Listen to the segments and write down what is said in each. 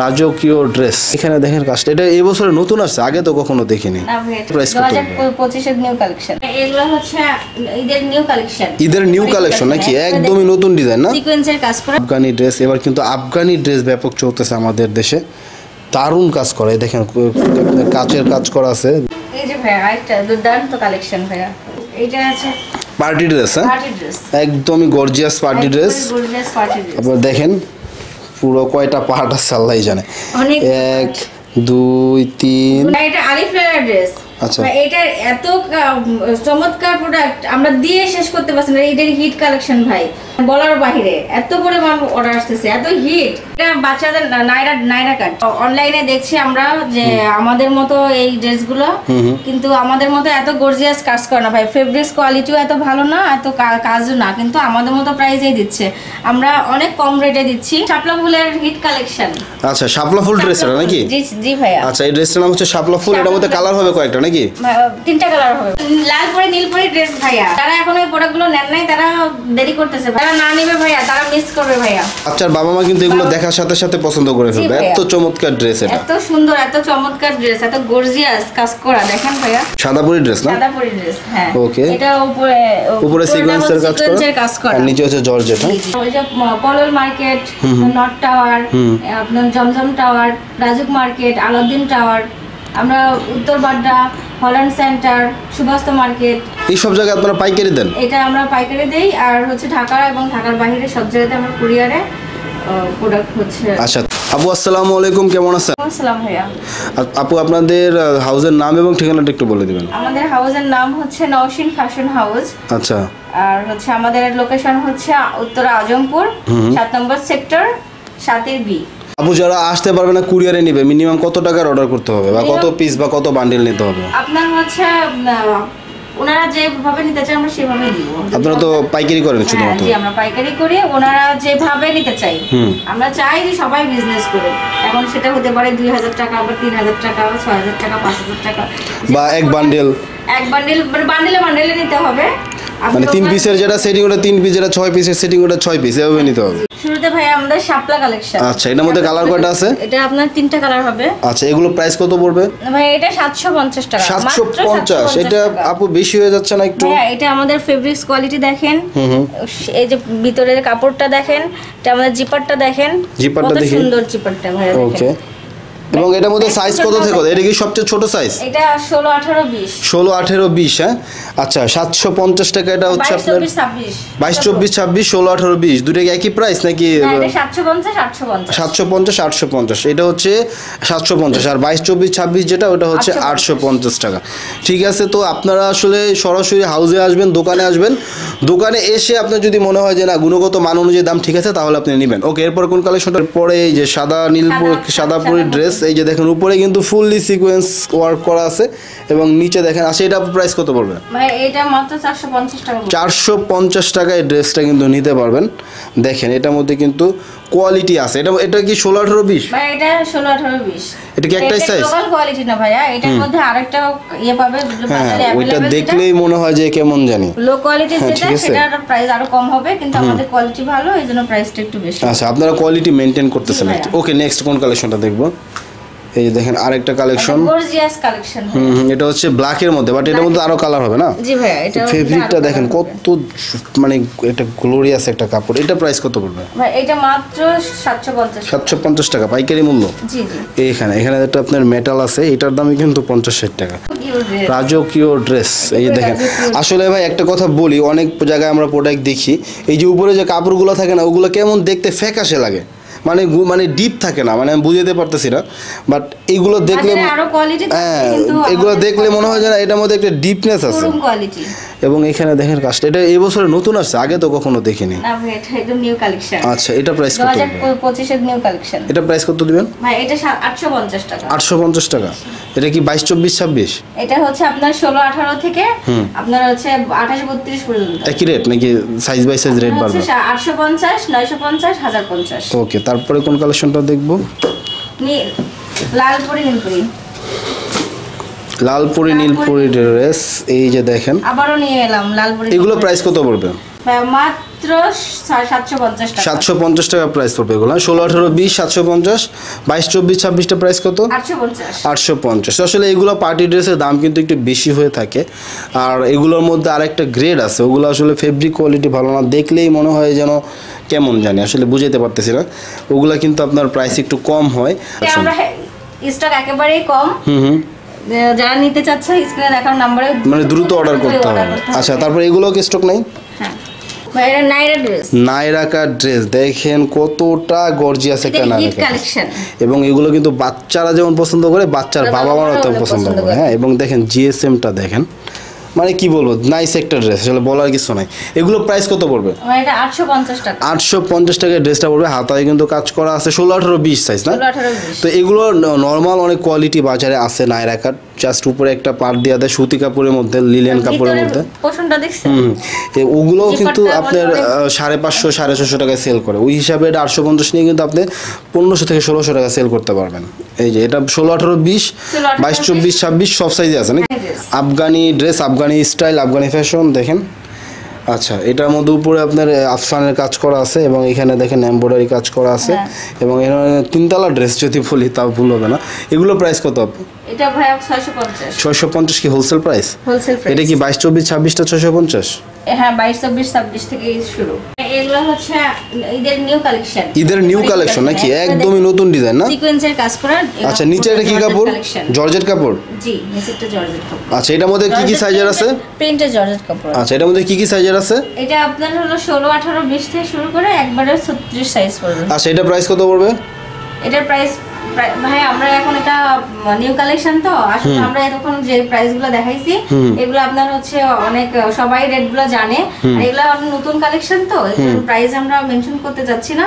রাজকীয় ড্রেস। এখানে দেখেন কাজটা, এটা এই বছরে নতুন আসছে, আগে তো কখনো দেখিনি। প্রাইস কত? 2025 এর নিউ কালেকশন। এগুলো হচ্ছে ঈদের নিউ কালেকশন। ঈদের নিউ কালেকশন নাকি? একদমই নতুন ডিজাইন না? সিকোয়েন্সের কাজ করা আফগানি ড্রেস। এবার কিন্তু আফগানি ড্রেস ব্যাপক চলতেছে আমাদের দেশে, দারুণ কাজ করে। দেখেন কাচের কাজ করা আছে। এই যে ভাইয়া একটা দুর্দান্ত কালেকশন ভাইয়া, এটা আছে পার্টি ড্রেস। হ্যাঁ, পার্টি ড্রেস, একদমই gorgeous party dress. Gorgeous party dress. আপনারা দেখেন পুরো কয়টা পার্ট আছে আল্লাহ জানে। 1 2 3। এটা আলিফ্লাওয়ার ড্রেস। আচ্ছা, এটা এত চমৎকার প্রোডাক্ট আমরা দিয়ে শেষ করতে পারছি না। এটার হিট কালেকশন ভাই, বলার বাইরে। এত পরিমাণ অর্ডার আসতেছে, এত হিট। এটা বাচ্চাদের নাইরা কাট। অনলাইনে দেখছি আমরা যে আমাদের মতো এই ড্রেসগুলো, কিন্তু আমাদের মতো এত গর্জিয়াস কাজ করে না ভাই। ফেব্রিক্স কোয়ালিটিও এত ভালো না, এত কাজও না, কিন্তু আমাদের মতো প্রাইসেই দিচ্ছে। আমরা অনেক কম রেটে দিচ্ছি। শাপলা ফুলের হিট কালেকশন। আচ্ছা, শাপলা ফুল ড্রেস এটা নাকি? জি জি ভাইয়া। আচ্ছা, এই ড্রেসটার নাম হচ্ছে শাপলা ফুল। এটার মধ্যে কালার হবে কয়েকটা নাকি? 3টা কালার হবে। লাল পরে নীল পরে ড্রেস ভাইয়া। যারা এখন এই প্রোডাক্টগুলো নেন নাই তারা দেরি করতেছে। যারা না নেবে ভাইয়া তারা মিস করবে ভাইয়া। বাচ্চার বাবা মা কিন্তু এগুলো দেখার সাথে সাথে পছন্দ করে ফেলবে। এত চমৎকার ড্রেস এটা, এত সুন্দর, এত চমৎকার ড্রেস, এত গর্জিয়াস কাজ করা। দেখেন ভাইয়া, সাদাপুরি ড্রেস না? সাদাপুরি ড্রেস। হ্যাঁ, ওকে। এটা উপরে সিকোয়েন্সের কাজ করা আর নিচে হচ্ছে জর্জেট। ওই যে পলল মার্কেট, নর্থ টাওয়ার, আপনার Zamzam tower, Rajuk market, Alauddin tower, আমরা উত্তর Badda, Holland centre, Subhash market, এই সব জায়গায় আপনারা পাইকারি দেন? এটা আমরা পাইকারি দেই। আর হচ্ছে ঢাকা এবং ঢাকার বাইরে সব জায়গাতে আমরা কুরিয়ারে প্রোডাক্ট হচ্ছে। আচ্ছা আপু, আসসালামু আলাইকুম, কেমন আছেন? আসসালাম ভাইয়া। আপু, আপনাদের হাউসের নাম এবং ঠিকানাটা একটু বলে দিবেন। আমাদের হাউসের নাম হচ্ছে নওশিন ফ্যাশন হাউস। আচ্ছা। আর হচ্ছে আমাদের লোকেশন হচ্ছে উত্তর আজমপুর, 7 নম্বর সেক্টর, 7 বি। আপু, যারা আসতে পারবে না কুরিয়ারে নিবে, মিনিমাম কত টাকার অর্ডার করতে হবে বা কত পিস বা কত বান্ডেল নিতে হবে? আপনার হচ্ছে ওনারা যেভাবে নিতে চায় আমরা সেভাবে দিব। আপনারা তো পাইকারি করেন শুধুমাত্র? জি, আমরা পাইকারি করি। ওনারা যেভাবে নিতে চাই, আমরা চাই যে সবাই বিজনেস করে। এখন সেটা হতে পারে 2000 টাকা, আবার 3000 টাকা, 6000 টাকা, 5000 টাকা, বা এক বান্ডেল মানে বান্ডেলে নিতে হবে। মানে 3 পিসের যেটা সেটিং ওটা 3 পিস, যেটা 6 পিসের সেটিং ওটা 6 পিস, এভাবে নিতে হবে। শুরুতে ভাই আমাদের শাপলা কালেকশন। আচ্ছা, এটার মধ্যে কালার কয়টা আছে? এটা আপনার 3টা কালার হবে। আচ্ছা, এগুলো প্রাইস কত পড়বে? ভাই এটা 750 টাকা। 750? এটা আপু বেশি হয়ে যাচ্ছে না একটু? হ্যাঁ, এটা আমাদের ফেব্রিক্স কোয়ালিটি দেখেন। এই যে ভিতরের কাপড়টা দেখেন, এটা আমাদের জিপারটা দেখেন, জিপারটা দেখেন, সুন্দর জিপারটা ভাই। ওকে। এবং এটার মধ্যে সাইজ কত থেকে কত? এটা কি সবচেয়ে ছোট সাইজ? এটা 16 18 20। 16 18 20। হ্যাঁ, আচ্ছা, 750 টাকা। এটা হচ্ছে আপনার 22 24 26, 16 18 20 দুটো কি একই প্রাইস নাকি? না, এটা 750 850। 750 850, এটা হচ্ছে 750। আর 22 24 26 যেটা, ওটা হচ্ছে 850 টাকা। ঠিক আছে, তো আপনারা আসলে সরাসরি হাউসে আসবেন, দোকানে আসবেন। দোকানে এসে আপনার যদি মনে হয় যে না গুণগত মান অনুযায়ী দাম ঠিক আছে, তাহলে আপনি নেবেন। ওকে, এরপর কোন কালেকশনটার পরে? এই যে সাদাপুরি ড্রেস। এই যে দেখেন উপরে কিন্তু ফুললি সিকোয়েন্স ওয়ার্ক করা আছে এবং নিচে দেখেন। আচ্ছা, এটা প্রাইস কত পড়বে? ভাই এটা মাত্র 450 টাকা। 450 টাকায় ড্রেসটা কিন্তু নিতে পারবেন। দেখেন এটার মধ্যে কিন্তু কোয়ালিটি আছে। এটা কি 16 18 20? ভাই এটা 16 18 20। এটা কি একটাই সাইজ? লোকাল কোয়ালিটি না ভাইয়া, এটার মধ্যে আরেকটা ইয়ে পাবে। হ্যাঁ, ওইটা দেখলেই মনে হয় যে কেমন জানি। লো কোয়ালিটি যেটা, সেটার প্রাইস আরো কম হবে, কিন্তু আমাদের কোয়ালিটি ভালো, এইজন্য প্রাইসটা একটু বেশি। আচ্ছা, আপনারা কোয়ালিটি মেইনটেইন করতেছেন। ওকে, নেক্সট কোন কালেকশনটা দেখবো? এই যে দেখেন আরেকটা কালেকশন, গর্জিয়াস কালেকশন। এটা হচ্ছে ব্ল্যাকের মধ্যে, বাট এটার মধ্যে আরো কালার হবে না? জি ভাইয়া, এটা ফেব্রিকটা দেখেন কত, মানে এটা গ্লোরিয়াস একটা কাপড়। এটা প্রাইস কত পড়বে? ভাই এটা মাত্র 750। 750 টাকা পাইকারি মূল্য। জি জি। এখানে একটা আপনার মেটাল আছে, এটার দামই কিন্তু 50-60 টাকা। রাজকীয় ড্রেস। এই যে দেখেন, আসলে ভাই একটা কথা বলি, অনেক জায়গায় আমরা প্রোডাক্ট দেখি, এই যে উপরে যে কাপড়গুলো থাকে না, ওগুলো কেমন দেখতে ফ্যাকাশে লাগে, মানে ডিপ থাকে না, মানে আমি বুঝতে পারতেছি না। বাট এইগুলো দেখলে, হ্যাঁ, এগুলো দেখলে মনে হয় যে না এটার মধ্যে একটা ডিপনেস আছে। এবং এখানে দেখেন কাজটা, এটা এই বছরে নতুন আসছে, আগে তো কখনো দেখিনি। না ভাই, এটা একদম নিউ কালেকশন। আচ্ছা, এটা প্রাইস কত? 2025 এর নিউ কালেকশন। এটা প্রাইস কত দিবেন? ভাই এটা 850 টাকা। 850 টাকা। এটা কি 22 24 26? এটা হচ্ছে আপনার 16 18 থেকে আপনার হচ্ছে 28 32 পর্যন্ত। একই রেট নাকি সাইজ বাই সাইজ রেট বাড়বে? 850 950 1050। ওকে, তারপরে কোন কালেকশনটা দেখবো? লালপুরি নীলপুরি ড্রেস। এই যে দেখেন, আবারও নিয়ে এলাম লালপুরি। এগুলো প্রাইস কত পড়বে? মাত্র 750 টাকা। 750 টাকা প্রাইস পড়বে এগুলো। 16, 18, 20 750, 22, 24, 26টা প্রাইস কত? 850। 850। আসলে এগুলো পার্টি ড্রেসের দাম কিন্তু একটু বেশি হয়ে থাকে। আর এগুলোর মধ্যে আরেকটা গ্রেড আছে, ওগুলো আসলে ফেব্রিক কোয়ালিটি ভালো না, দেখলেই মনে হয় যেন কেমন জানি, আসলে বুঝাইতে পারতেছি না। ওগুলো কিন্তু আপনার প্রাইস একটু কম হয়। আমরা স্টক একেবারেই কম। যারা নিতে চাচ্ছে স্ক্রিনে দেখার নম্বরে মানে দ্রুত অর্ডার করতে হবে। আচ্ছা, তারপর এগুলো কি স্টক নাই? হ্যাঁ, এটা নাইরা ড্রেস। নাইরা কাট ড্রেস দেখেন কতটা গর্জিয়াস একটা নাইরা কালেকশন। এবং এগুলো কিন্তু বাচ্চারা যেমন পছন্দ করে, বাচ্চার বাবা মারাও তেমন পছন্দ করে। হ্যাঁ, এবং দেখেন জিএসএমটা দেখেন, মানে কি বলবো, নাইস একটা ড্রেস, আসলে বলার কিছু নাই। এগুলো প্রাইস কত পড়বে? এটা 850 টাকা। 850 টাকায় ড্রেসটা পড়বে। হাতায় কিন্তু কাজ করা আছে, 16, 18, 20 সাইজ না? 16, 18, 20। তো এগুলো নর্মাল অনেক কোয়ালিটি বাজারে আছে নাইরা কাট, জাস্ট উপরে একটা পার্ট দেওয়া দেয় সুতি কাপড়ের মধ্যে, লিলেন কাপড়ের মধ্যে। পোষণটা দেখছেন? ওগুলোও কিন্তু আপনার 550, 650 টাকায় সেল করে। ওই হিসাবে এটা 850 নিয়ে কিন্তু আপনি 1500 থেকে 1600 টাকা সেল করতে পারবেন। এই যে এটা 16, 18, 20, 22, 24, 26 সব সাইজে আছে নাকি? Afghani dress, Afghani style, Afghani fashion দেখেন। আচ্ছা, এটার মধ্যে উপরে আপনার আফসানের কাজ করা আছে এবং এখানে দেখেন এমব্রয়ডারি কাজ করা আছে। এবং এখানে 3তলা ড্রেস যদি বলি তাও ভুল হবে না। এগুলো প্রাইস কত আপু? এটা ভাই 650। 650 কি হোলসেল প্রাইস? Wholesale price. এটা কি 22, 24, 26টা 650? হ্যাঁ, 22, 24, 26 থেকে শুরু। এগুলো হচ্ছে ঈদের নিউ কালেকশন। ঈদের নিউ কালেকশন নাকি? একদমই নতুন ডিজাইন না? সিকোয়েন্সের কাজ করা। আচ্ছা, নিচে এটা কি কাপড়? জর্জেট কাপড়? জি, নিচেরটা জর্জেট কাপড়। আচ্ছা, এটার মধ্যে কি কি সাইজের আছে? প্রিন্টের জর্জেট কাপড়। আচ্ছা, এটার মধ্যে কি কি সাইজের আছে? এটা আপনার হলো 16, 18, 20 থেকে শুরু করে একবারে 36 সাইজ পড়বে। আচ্ছা, এটা প্রাইস কত পড়বে? এটার প্রাইস ভাই আমরা এখন এটা নিউ কালেকশন তো আসলে আমরা এতক্ষণ যে প্রাইসগুলো দেখাইছি এগুলো আপনার হচ্ছে অনেক সবাই রেটগুলো জানে। আর এগুলো নতুন কালেকশন তো এগুলোর প্রাইস আমরা মেনশন করতে যাচ্ছি না,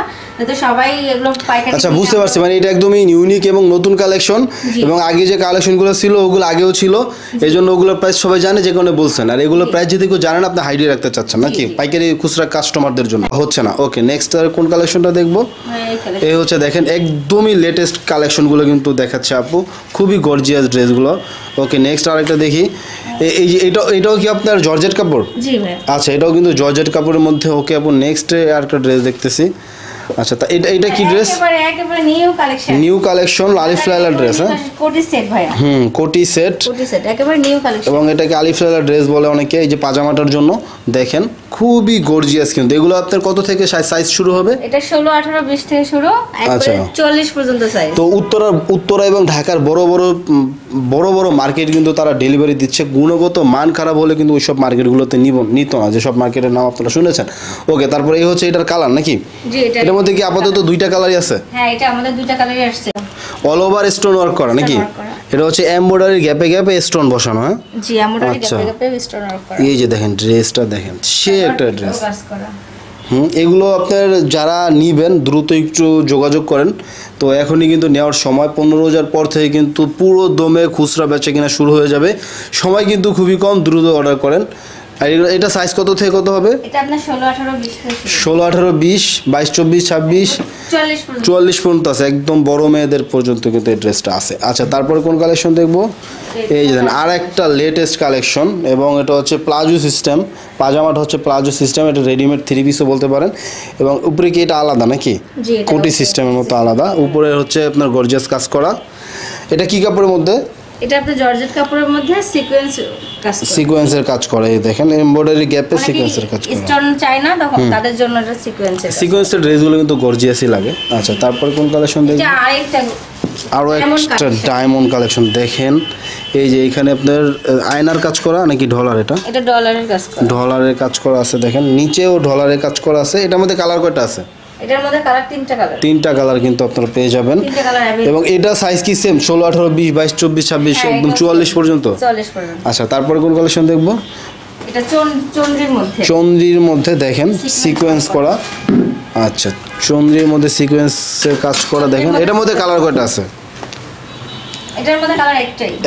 তো সবাই এগুলো পাইকারি। আচ্ছা, বুঝতে পারছি, মানে এটা একদমই ইউনিক এবং নতুন কালেকশন। এবং আগে যে কালেকশনগুলো ছিল ওগুলো আগেও ছিল, এইজন্য ওগুলোর প্রাইস সবাই জানে, যে কারণে বলছেন। আর এগুলোর প্রাইস যদি কেউ জানেন আপনি হাইডে রাখতে চাচ্ছেন নাকি পাইকারি খুচরা কাস্টমারদের জন্য? হচ্ছে না। ওকে, নেক্সট আর কোন কালেকশনটা দেখবো? এই হচ্ছে দেখেন একদমই লেটেস্ট কালেকশনগুলো কিন্তু দেখাচ্ছে আপু, খুবই গর্জিয়াস ড্রেসগুলো। ওকে, নেক্সট আরেকটা দেখি। এই যে এটাও কি আপনার জর্জেট কাপড়? জি ভাই। আচ্ছা, এটাও কিন্তু জর্জেট কাপড়ের মধ্যে। ওকে আপু, নেক্সট আরেকটা ড্রেস দেখতেছি। আচ্ছা, তা এটা কি ড্রেস? একেবারে নিউ কালেকশন। নিউ কালেকশন, আলিফ লায়লা ড্রেস। হ্যাঁ, কোটি সেট ভাই। কোটি সেট। কোটি সেট একেবারে নিউ কালেকশন। এবং এটাকে আলিফ লায়লা ড্রেস বলে অনেকে। এই যে পাজামাটার জন্য দেখেন খুবই গর্জিয়াস কিন্তু। এগুলো আপনার কত থেকে সাইজ শুরু হবে? এটা 16, 18, 20 থেকে শুরু, একবারে 40 পর্যন্ত সাইজ। তো উত্তরা এবং ঢাকার বড় বড় মার্কেট কিন্তু তারা ডেলিভারি দিচ্ছে। গুণগত মান খারাপ হলে কিন্তু ওইসব মার্কেটগুলোতে নিত না, যেসব মার্কেটের নাম আপনারা শুনেছেন। ওকে, তারপরে এই হচ্ছে এটার কালার নাকি? জি, এটার মধ্যে কি আপাতত 2টা কালারই আছে? হ্যাঁ, এটা আমাদের 2টা কালারই আসছে। অল ওভার স্টোন ওয়ার্ক করা নাকি? এটা হচ্ছে এমব্রয়ডারি গ্যাপে গ্যাপে স্টোন বসানো। হ্যাঁ জি, এমব্রয়ডারি গ্যাপে গ্যাপে স্টোন ওয়ার্ক করা। এই যে দেখেন ড্রেসটা দেখেন, সে একটা ড্রেস। কাজ করা। এগুলো আপনার যারা নিবেন দ্রুত একটু যোগাযোগ করেন। তো এখনই কিন্তু নেওয়ার সময়, 15,000 পর থেকে কিন্তু পুরো দমে খুচরা বেচা কিনা শুরু হয়ে যাবে। সময় কিন্তু খুবই কম, দ্রুত অর্ডার করেন। আর এটা সাইজ কত থেকে কত হবে? এটা আপনার 16, 18, 20 থেকে 16, 18, 20, 22, 24, 26, 44 পর্যন্ত আছে। একদম বড় মেয়েদের পর্যন্ত কিন্তু এই ড্রেসটা আছে। আচ্ছা, তারপরে কোন কালেকশন দেখবো? এই যে আর একটা লেটেস্ট কালেকশন, এবং এটা হচ্ছে প্লাজো সিস্টেম। পাজামাটা হচ্ছে প্লাজো সিস্টেম, এটা রেডিমেড 3 পিসও বলতে পারেন। এবং উপরে কি এটা আলাদা নাকি? কোটি সিস্টেমের মতো আলাদা। উপরে হচ্ছে আপনার গর্জিয়াস কাজ করা। এটা কি কাপড়ের মধ্যে? এটা আপনার জর্জেট কাপড়ের মধ্যে সিকোয়েন্সের কাজ করে। এই দেখেন এমব্রয়ডারি গ্যাপে সিকোয়েন্সের কাজ করে। স্টোন চাই না তখন তাদের জন্য এটা সিকোয়েন্সের ড্রেসগুলো কিন্তু গর্জিয়াসই লাগে। আচ্ছা, তারপর কোন কালেকশন দেখবেন? আরও একটা ডায়মন্ড কালেকশন দেখেন। এই যে এখানে আপনার আয়নার কাজ করা নাকি ডলার? এটা ডলারের কাজ করা। ডলারের কাজ করা আছে দেখেন, নিচেও ডলারের কাজ করা আছে। এটার মধ্যে কালার কয়টা আছে? এটার মধ্যে কালার 3টা কালার। 3টা কালার কিন্তু আপনারা পেয়ে যাবেন। এবং এটা সাইজ কি সেম? 16, 18, 20, 22, 24, 26 একদম 44 পর্যন্ত। 44 পর্যন্ত। আচ্ছা, তারপরে কোন কালেকশন দেখব? এটা চন্দ্রির মধ্যে দেখেন সিকোয়েন্স করা। আচ্ছা, চন্দ্রির মধ্যে সিকোয়েন্সের কাজ করা দেখেন। এটার মধ্যে কালার কয়টা আছে? এটার মধ্যে কালার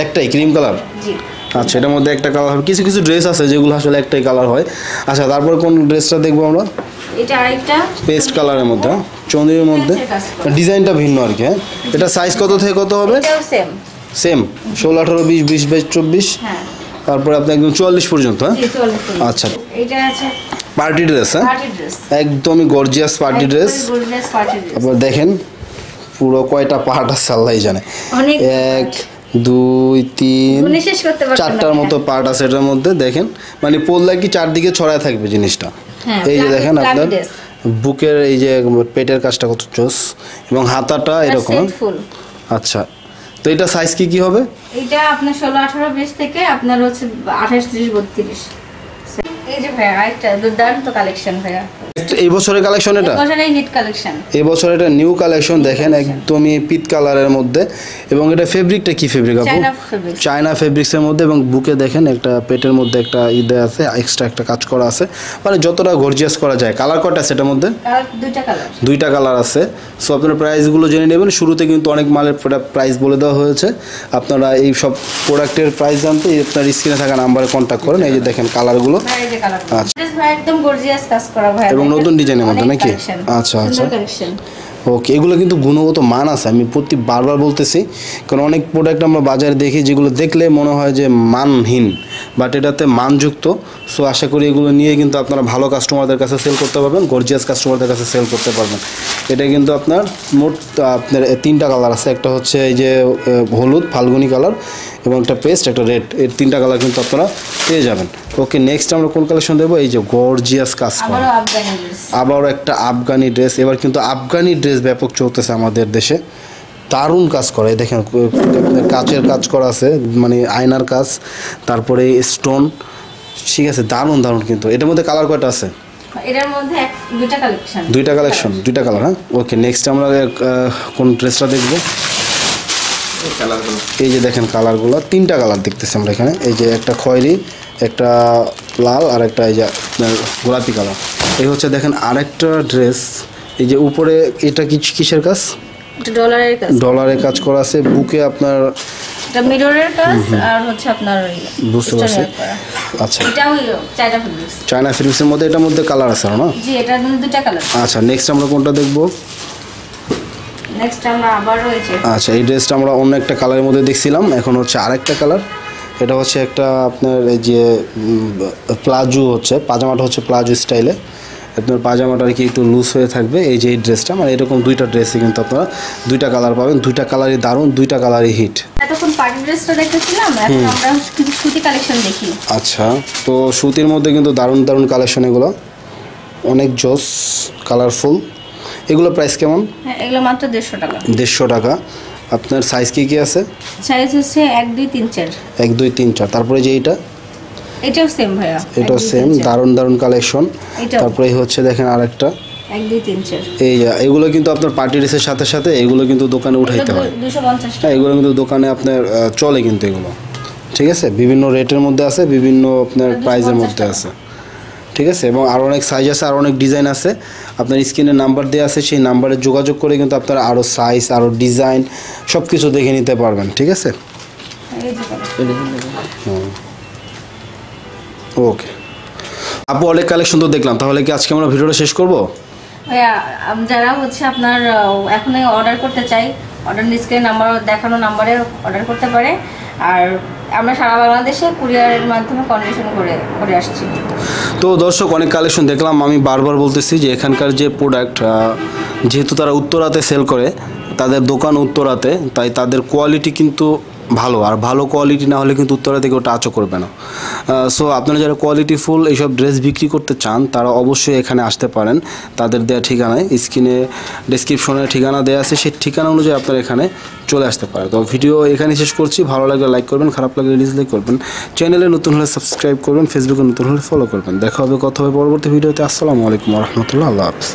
একটাই, ক্রিম কালার। জি। আচ্ছা, এটার মধ্যে একটা কালার হবে। কিছু কিছু ড্রেস আছে যেগুলো আসলে একটাই কালার হয়। আচ্ছা, তারপর কোন ড্রেসটা দেখবো আমরা? এটা আরেকটা পেস্ট কালারের মধ্যে, চন্দ্রির মধ্যে, ডিজাইনটা ভিন্ন আর কি। হ্যাঁ, এটা সাইজ কত থেকে কত হবে? এটাও সেম। 16, 18, 20, 22, 24। হ্যাঁ, তারপরে আপনি একদম 44 পর্যন্ত। হ্যাঁ, জি 44। আচ্ছা, এটা আছে পার্টি ড্রেস। হ্যাঁ, পার্টি ড্রেস, একদমই gorgeous party dress. Gorgeous party dress. আপনারা দেখেন পুরো কয়টা পার্ট আছে আল্লাহই জানে। অনেক 1 2 3 গুনে শেষ করতে পারছেন না। 4টার মতো পার্ট আছে এটার মধ্যে। দেখেন মানে পরলে কি চারদিকে ছড়ায় থাকবে জিনিসটা। হ্যাঁ, এই যে দেখেন আপনার প্লাগি ড্রেস। বুকের এই যে পেটের কাজটা কত চোস, এবং হাতাটা এরকম। ফুল। আচ্ছা, তো এটা সাইজ কি হবে? এটা আপনার 16 18 20 থেকে আপনার হচ্ছে 28 30 32। এই যে ভাইয়া একটা দুর্দান্ত কালেকশন ভাইয়া, এই বছরের কালেকশন এটা, বছরের হিট কালেকশন। এই বছর এটা নিউ কালেকশন। দেখেন একদমই পিট কালারের মধ্যে, এবং এটা ফেব্রিকটা কি ফেব্রিক আপু? চায়না ফেব্রিক্সের মধ্যে, এবং বুকে দেখেন একটা পেটের মধ্যে একটা ঈদে আছে, এক্সট্রা একটা কাজ করা আছে, মানে যতটা গর্জিয়াস করা যায়। কালার কয়টা আছে এটার মধ্যে? দুইটা কালার আছে। সো আপনারা প্রাইসগুলো জেনে নেবেন। শুরুতে কিন্তু অনেক মালের প্রাইস বলে দেওয়া হয়েছে। আপনারা এই সব প্রোডাক্টের প্রাইস জানতে আপনার স্ক্রিনে থাকা নাম্বারে কন্ট্যাক্ট করেন। এই যে দেখেন কালারগুলো। আচ্ছা, একদম গর্জিয়াস কাজ করা ভাই, এবং নতুন ডিজাইনের মধ্যে নাকি? আচ্ছা আচ্ছা, ওকে। এগুলো কিন্তু গুণগত মান আছে, আমি বারবার বলতেছি, কারণ অনেক প্রোডাক্ট আমরা বাজারে দেখি যেগুলো দেখলে মনে হয় যে মানহীন, বাট এটাতে মানযুক্ত। সো আশা করি এগুলো নিয়ে কিন্তু আপনারা ভালো কাস্টমারদের কাছে সেল করতে পারবেন, গর্জিয়াস কাস্টমারদের কাছে সেল করতে পারবেন। এটা কিন্তু আপনার মোট আপনার 3টা কালার আছে। একটা হচ্ছে এই যে হলুদ ফাল্গুনি কালার, এবং একটা পেস্ট, একটা রেড, এই 3টা কালার কিন্তু আপনারা পেয়ে যাবেন। ওকে, নেক্সট আমরা কোন কালেকশন দেবো? এই যে গর্জিয়াস কাজ করা, আবারও একটা আফগানি ড্রেস। এবার কিন্তু আফগানি ড্রেস ব্যাপক চলতেছে আমাদের দেশে, দারুণ কাজ করে। দেখেন কাচের কাজ করা আছে, মানে আয়নার কাজ, তারপরে স্টোন, ঠিক আছে, দারুণ দারুণ। কিন্তু এটার মধ্যে কালার কয়টা আছে? এটার মধ্যে দুইটা কালেকশন, দুইটা কালার। হ্যাঁ, ওকে। নেক্সট আমরা কোন ড্রেসটা দেখবো? এই যে দেখেন কালারগুলো, 3টা কালার দেখতেছি আমরা এখানে। এই যে একটা খয়েরি, একটা লাল, আর একটা এই যে গোলাপি কালার। এই হচ্ছে দেখেন আরেকটা ড্রেস। এই যে উপরে এটা কিসের কাজ? ডলারের কাজ করা আছে। বুকে আপনার মিররের কাজ, আর হচ্ছে আপনার বুঝতে পারছি। আচ্ছা, এটাও চায়না ফেব্রিক্সের মধ্যে। এটার মধ্যে কালার আছে না? জি, এটার মধ্যে দুটো কালার। আচ্ছা, নেক্সট আমরা কোনটা দেখবো? নেক্সট আমরা আবার রয়েছে। আচ্ছা, এই ড্রেসটা আমরা অন্য একটা কালারের মধ্যে দেখছিলাম, এখন হচ্ছে আরেকটা কালার। এটা হচ্ছে একটা আপনার এই যে প্লাজো হচ্ছে, পাজামাটা হচ্ছে প্লাজো স্টাইলে। আপনার পাজামাটা আর কি একটু লুজ হয়ে থাকবে। এই যে এই ড্রেসটা, মানে এরকম দুইটা ড্রেসে কিন্তু আপনারা দুইটা কালার পাবেন। দুইটা কালারই দারুণ, দুইটা কালারই হিট। এতক্ষণ পার্টি ড্রেসটা দেখতেছিলাম, এখন আমরা কিছু সুতি কালেকশন দেখি। আচ্ছা, তো সুতির মধ্যে কিন্তু দারুণ দারুণ কালেকশন, এগুলো অনেক জোস, কালারফুল। এগুলো প্রাইস কেমন? হ্যাঁ, এগুলো মাত্র 150 টাকা। 150 টাকা। আপনার সাইজ কি আছে? সাইজ হচ্ছে 1 2 3 4। 1 2 3 4। তারপরে যে এটাও সেম ভাইয়া, এটাও সেম, দারুণ দারুণ কালেকশন। তারপরে হচ্ছে দেখেন আরেকটা 1 2 3 4। এগুলো কিন্তু আপনার পার্টি ড্রেসের সাথে সাথে এগুলো কিন্তু দোকানে উঠাইতে হয়। 250 টাকা। এগুলো কিন্তু দোকানে আপনার চলে কিন্তু এগুলো, ঠিক আছে। বিভিন্ন রেটের মধ্যে আছে, বিভিন্ন আপনার প্রাইসের মধ্যে আছে, ঠিক আছে। এবং আরও অনেক সাইজ আছে, আরও অনেক ডিজাইন আছে। আপনার স্ক্রিনে নাম্বার দেওয়া আছে, সেই নাম্বারে যোগাযোগ করে কিন্তু আপনারা আরও সাইজ, আরও ডিজাইন সব কিছু দেখে নিতে পারবেন, ঠিক আছে। ওকে আপু, অনেক কালেকশন তো দেখলাম, তাহলে কি আজকে আমরা ভিডিওটা শেষ করবো? ভাইয়া, যারা হচ্ছে আপনার এখনই অর্ডার করতে চাই, অর্ডার স্ক্রিনে নাম্বার দেখানো নাম্বারে অর্ডার করতে পারে। আর আমরা সারা বাংলাদেশে কুরিয়ারের মাধ্যমে কন্ডিশন করে আসছি। তো দর্শক, অনেক কালেকশন দেখলাম। আমি বারবার বলতেছি যে এখানকার যে প্রোডাক্ট, যেহেতু তারা উত্তরাতে সেল করে, তাদের দোকান উত্তরাতে, তাই তাদের কোয়ালিটি কিন্তু ভালো, আর ভালো কোয়ালিটি না হলে কিন্তু উত্তরা থেকে ওটা টাচও করবে না। সো আপনারা যারা কোয়ালিটিফুল এইসব ড্রেস বিক্রি করতে চান, তারা অবশ্যই এখানে আসতে পারেন। তাদের দেওয়া ঠিকানায়, স্ক্রিনে ডেসক্রিপশনে ঠিকানা দেওয়া আছে, সেই ঠিকানা অনুযায়ী আপনারা এখানে চলে আসতে পারেন। তো ভিডিও এখানে শেষ করছি। ভালো লাগলে লাইক করবেন, খারাপ লাগলে ডিসলাইক করবেন। চ্যানেলে নতুন হলে সাবস্ক্রাইব করবেন, ফেসবুকে নতুন হলে ফলো করবেন। দেখা হবে, কথা হবে পরবর্তী ভিডিওতে। আসসালামু আলাইকুম ওয়া রাহমাতুল্লাহ। আল্লাহ হাফেজ।